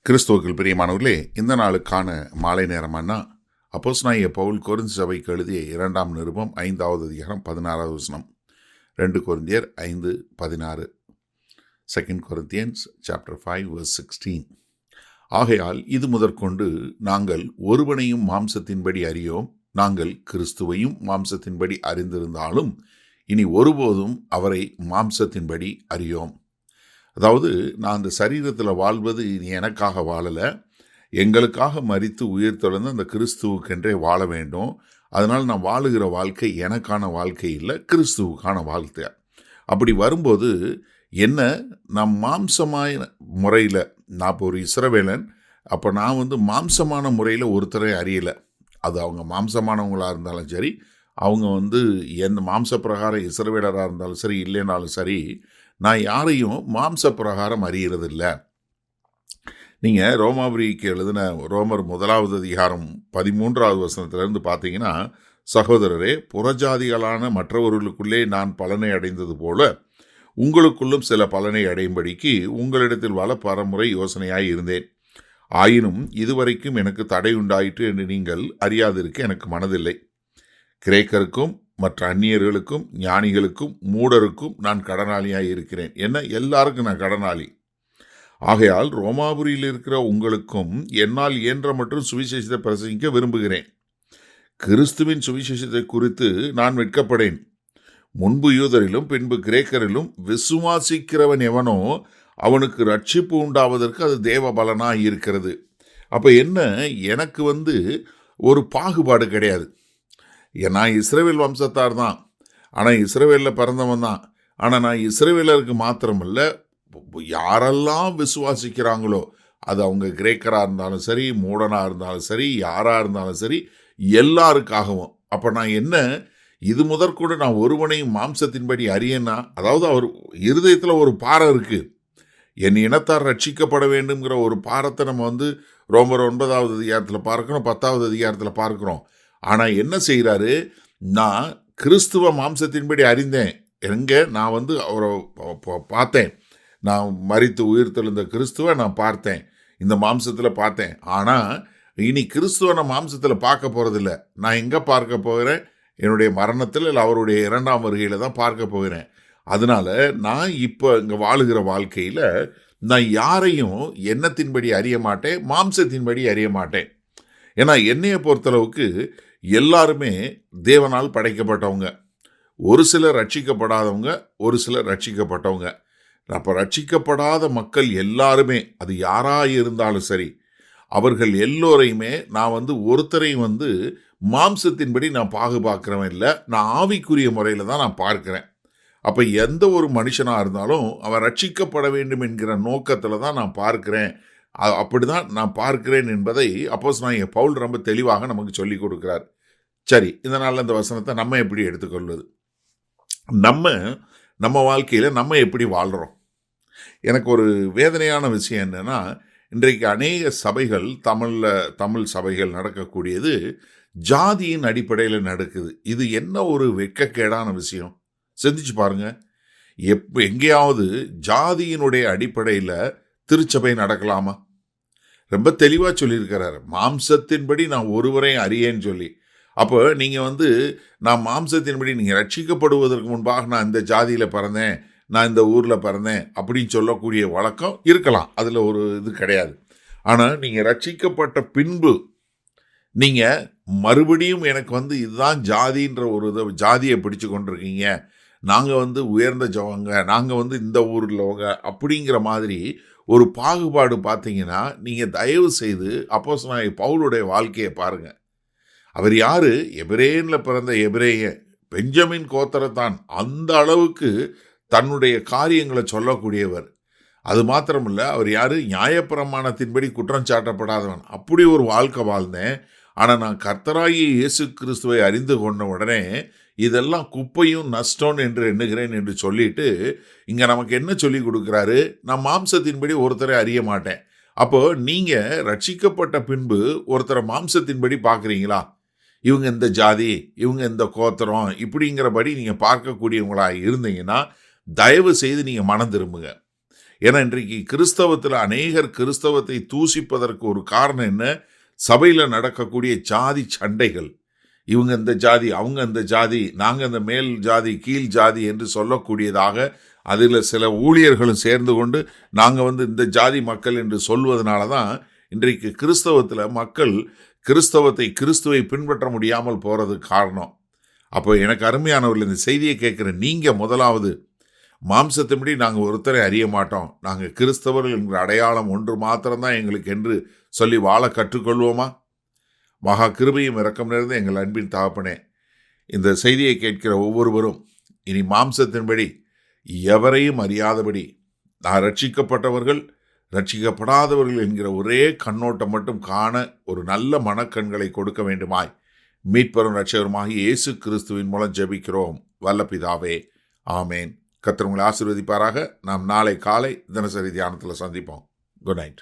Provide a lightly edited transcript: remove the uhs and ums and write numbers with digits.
கிறிஸ்துவுக்குள் பிரியமானவர்களே, இந்த நாளுக்கான மாலை நேரமானா அப்போஸ்தலனாகிய பவுல் கொரிந்து சபைக்கு எழுதிய 2ஆம் நிருபம் 5வது அதிகாரம் 16வது வசனம். 2 கொரிந்தியர் 5:16. 2 Corinthians chapter 5 verse 16. ஆகையால் இது முதற்கொண்டு நாங்கள் ஒருவனையும் மாம்சத்தின்படி அறியோம், நாங்கள் கிறிஸ்துவையும் மாம்சத்தின்படி அறிந்திருந்தாலும் இனி ஒருபோதும் அவரை மாம்சத்தின்படி அறியோம். அதாவது, நான் அந்த சரீரத்தில் வாழ்வது இனி எனக்காக வாழலை, எங்களுக்காக மரித்து உயிர் தொடர்ந்து அந்த கிறிஸ்துவுக்கென்றே வாழ வேண்டும். அதனால் நான் வாழுகிற வாழ்க்கை எனக்கான வாழ்க்கை இல்லை, கிறிஸ்துவுக்கான வாழ்க்கை. அப்படி வரும்போது என்ன, நான் மாம்சமான முறையில், நான் இப்போ ஒரு இஸ்ரவேலன், அப்போ நான் மாம்சமான முறையில் ஒருத்தரை அறியலை. அது அவங்க மாம்சமானவங்களாக இருந்தாலும் சரி, அவங்க எந்த மாம்ச பிரகாரம் இஸ்ரவேலராக இருந்தாலும் சரி, இல்லைனாலும் சரி, நான் யாரையும் மாம்ச பிரகாரம் அறியறதில்ல. நீங்கள் ரோமாபுரிக்கு எழுதின ரோமர் 1வது அதிகாரம் 13வது வசனத்திலிருந்து பார்த்தீங்கன்னா, சகோதரரே, புறஜாதிகளான மற்றவர்களுக்குள்ளே நான் பலனை அடைந்தது போல உங்களுக்குள்ளும் சில பலனை அடையும்படிக்கு உங்களிடத்தில் வள பரமுறை யோசனையாய் இருந்தேன். ஆயினும் இதுவரைக்கும் எனக்கு தடை உண்டாயிற்று என்று நீங்கள் அறியாதிருக்க எனக்கு மனதில்லை. கிரேக்கருக்கும் மற்ற அந்நியர்களுக்கும் ஞானிகளுக்கும் மூடருக்கும் நான் கடனாளியாய் இருக்கிறேன். என்ன, எல்லாருக்கும் நான் கடனாளி. ஆகையால் ரோமாபுரியில் இருக்கிற உங்களுக்கும் என்னால் இயன்ற மற்றும் சுவிசேஷத்தை பிரசங்கிக்க விரும்புகிறேன். கிறிஸ்துவின் சுவிசேஷத்தை குறித்து நான் வெட்கப்படேன். முன்பு யூதரிலும் பின்பு கிரேக்கரிலும் விசுவாசிக்கிறவன் எவனோ அவனுக்கு ரட்சிப்பு உண்டாவதற்கு அது தேவ பலனாய் இருக்கிறது. அப்போ என்ன, எனக்கு ஒரு பாகுபாடு கிடையாது. நான் இஸ்ரவேல் வம்சத்தார் தான், ஆனால் இஸ்ரவேலில் பிறந்தவன் தான். ஆனால் நான் இஸ்ரவேலருக்கு மாத்திரமல்ல, யாரெல்லாம் விசுவாசிக்கிறாங்களோ, அது அவங்க கிரேக்கராக இருந்தாலும் சரி, மூடனாக இருந்தாலும் சரி, யாராக இருந்தாலும் சரி, எல்லாருக்காகவும். அப்போ நான் என்ன, இது முதற்கூட நான் ஒருவனையும் மாம்சத்தின்படி அறியேன்னா, அதாவது அவர் இருதயத்தில் ஒரு பாரம் இருக்குது. என் இனத்தார் ரட்சிக்கப்பட வேண்டுங்கிற ஒரு பாரத்தை நம்ம ரோமர் 9வது அதிகாரத்தில் பார்க்குறோம், 10வது அதிகாரத்தில் பார்க்குறோம். ஆனால் என்ன செய்கிறாரு, நான் கிறிஸ்துவ மாம்சத்தின்படி அறிந்தேன். நான் அவரை பார்த்தேன், நான் மரித்து உயிர் தெழுந்த கிறிஸ்துவை நான் பார்த்தேன், இந்த மாம்சத்தில் பார்த்தேன். ஆனால் இனி கிறிஸ்துவ நான் மாம்சத்தில் பார்க்க போகிறதில்ல. நான் எங்கே பார்க்க போகிறேன், என்னுடைய மரணத்தில் இல்லை அவருடைய 2ஆம் வருகையில் தான் பார்க்க போகிறேன். அதனால் நான் இப்போ இங்கே வாழுகிற வாழ்க்கையில் நான் யாரையும் எண்ணத்தின்படி அறிய மாட்டேன், மாம்சத்தின்படி அறிய மாட்டேன். ஏன்னா என்னையை பொறுத்தளவுக்கு எல்லாருமே தேவனால் படைக்கப்பட்டவங்க. ஒரு சிலர் ரட்சிக்கப்படாதவங்க, ஒரு சிலர் ரட்சிக்கப்பட்டவங்க. அப்போ ரட்சிக்கப்படாத மக்கள் எல்லாருமே, அது யாராக இருந்தாலும் சரி, அவர்கள் எல்லோரையுமே நான் ஒருத்தரையும் மாம்சத்தின்படி நான் பாகுபார்க்கிறவன் இல்லை, நான் ஆவிக்குரிய முறையில் தான் நான் பார்க்கிறேன். அப்போ எந்த ஒரு மனுஷனாக இருந்தாலும் அவன் ரட்சிக்கப்பட வேண்டும் என்கிற நோக்கத்தில் தான் நான் பார்க்கிறேன். அப்படி தான் நான் பார்க்கிறேன் என்பதை அப்போஸ்தலனாகிய பவுல் ரொம்ப தெளிவாக நமக்கு சொல்லி கொடுக்கிறார். சரி, இதனால் இந்த வசனத்தை நம்ம எப்படி எடுத்துக்கொள்வது, நம்ம வாழ்க்கையில் நம்ம எப்படி வாழ்கிறோம்? எனக்கு ஒரு வேதனையான விஷயம் என்னென்னா, இன்றைக்கு அநேக சபைகள், தமிழ் சபைகள் நடக்கக்கூடியது ஜாதியின் அடிப்படையில் நடக்குது. இது என்ன ஒரு வெட்கக்கேடான விஷயம், சிந்திச்சு பாருங்க. எங்கேயாவது ஜாதியினுடைய அடிப்படையில் திருச்சபை நடக்கலாமா? ரொம்ப தெளிவாக சொல்லியிருக்கிறார், மாம்சத்தின்படி நான் ஒருவரையும் அறியேன்னு சொல்லி. அப்போ நீங்கள் நான் மாம்சத்தின்படி, நீங்கள் ரட்சிக்கப்படுவதற்கு முன்பாக நான் இந்த ஜாதியில் பிறந்தேன், நான் இந்த ஊரில் பிறந்தேன் அப்படின்னு சொல்லக்கூடிய வழக்கம் இருக்கலாம், அதில் ஒரு இது கிடையாது. ஆனால் நீங்கள் ரட்சிக்கப்பட்ட பின்பு நீங்கள் மறுபடியும் எனக்கு இதுதான் ஜாதின்ற ஒரு ஜாதியை பிடிச்சு கொண்டிருக்கீங்க, நாங்கள் உயர்ந்த ஜவங்க, நாங்கள் இந்த ஊரில் அப்படிங்கிற மாதிரி ஒரு பாகுபாடு பார்த்தீங்கன்னா, நீங்கள் தயவு செய்து அப்போஸ்தலனாகிய பவுலுடைய வாழ்க்கையை பாருங்கள். அவர் யார்? எபிரேயனில் பிறந்த எபிரேயன், பெஞ்சமின் கோத்திரத்தான். அந்த அளவுக்கு தன்னுடைய காரியங்களை சொல்லக்கூடியவர். அது மாத்திரமில்ல, அவர் யார்? நியாயப்பிரமாணத்தின்படி குற்றம் சாட்டப்படாதவன். அப்படி ஒரு வாழ்க்கை வாழ்ந்தேன். ஆனால் நான் கர்த்தராகிய இயேசு கிறிஸ்துவை அறிந்து கொண்ட உடனே இதெல்லாம் குப்பையும் நஷ்டம் என்று எண்ணுகிறேன் என்று சொல்லிட்டு இங்கே நமக்கு என்ன சொல்லி கொடுக்குறாரு, நான் மாம்சத்தின்படி ஒருத்தரை அறிய மாட்டேன். அப்போ நீங்கள் ரட்சிக்கப்பட்ட பின்பு ஒருத்தரை மாம்சத்தின்படி பார்க்குறீங்களா? இவங்க இந்த ஜாதி, இவங்க இந்த கோத்திரம், இப்படிங்கிறபடி நீங்கள் பார்க்கக்கூடியவங்களாக இருந்தீங்கன்னா தயவு செய்து நீங்கள் மனம் திரும்புங்க. ஏன்னா இன்றைக்கு கிறிஸ்தவத்தில் அநேகர் கிறிஸ்தவத்தை தூசிப்பதற்கு ஒரு காரணம் என்ன? சபையில் நடக்கக்கூடிய ஜாதி சண்டைகள். இவங்க இந்த ஜாதி, அவங்க இந்த ஜாதி, நாங்கள் இந்த மேல் ஜாதி கீழ் ஜாதி என்று சொல்லக்கூடியதாக அதில் சில ஊழியர்களும் சேர்ந்து கொண்டு நாங்கள் இந்த ஜாதி மக்கள் என்று சொல்வதனால தான் இன்றைக்கு கிறிஸ்தவத்தில் மக்கள் கிறிஸ்துவை பின்பற்ற முடியாமல் போகிறது காரணம். அப்போ எனக்கு அருமையானவர்கள், இந்த செய்தியை கேட்குற நீங்கள் முதலாவது மாம்சத்தின்படி நாங்கள் ஒருத்தரை அறிய மாட்டோம், நாங்கள் கிறிஸ்தவர்கள் என்கிற அடையாளம் ஒன்று மாத்திரம்தான் எங்களுக்கு என்று சொல்லி வாழ கற்றுக்கொள்வோமா? மகா கிருபையும் இரக்கம் நிறைந்த எங்கள் அன்பின் தகப்பனே, இந்த செய்தியை கேட்கிற ஒவ்வொருவரும் இனி மாம்சத்தின்படி எவரையும் அறியாதபடி நான் ரட்சிக்கப்பட்டவர்கள் ரட்சிக்கப்படாதவர்கள் என்கிற ஒரே கண்ணோட்டம் மட்டும் காண ஒரு நல்ல மனக்கண்களை கொடுக்க வேண்டுமாய் மீட்பரும் இரட்சகருமாகி இயேசு கிறிஸ்துவின் மூலம் ஜெபிக்கிறோம் வல்ல பிதாவே, ஆமேன். கர்த்தர் உங்களை ஆசீர்வதிப்பாராக. நாம் நாளை காலை தினசரி தியானத்தில் சந்திப்போம். Good night.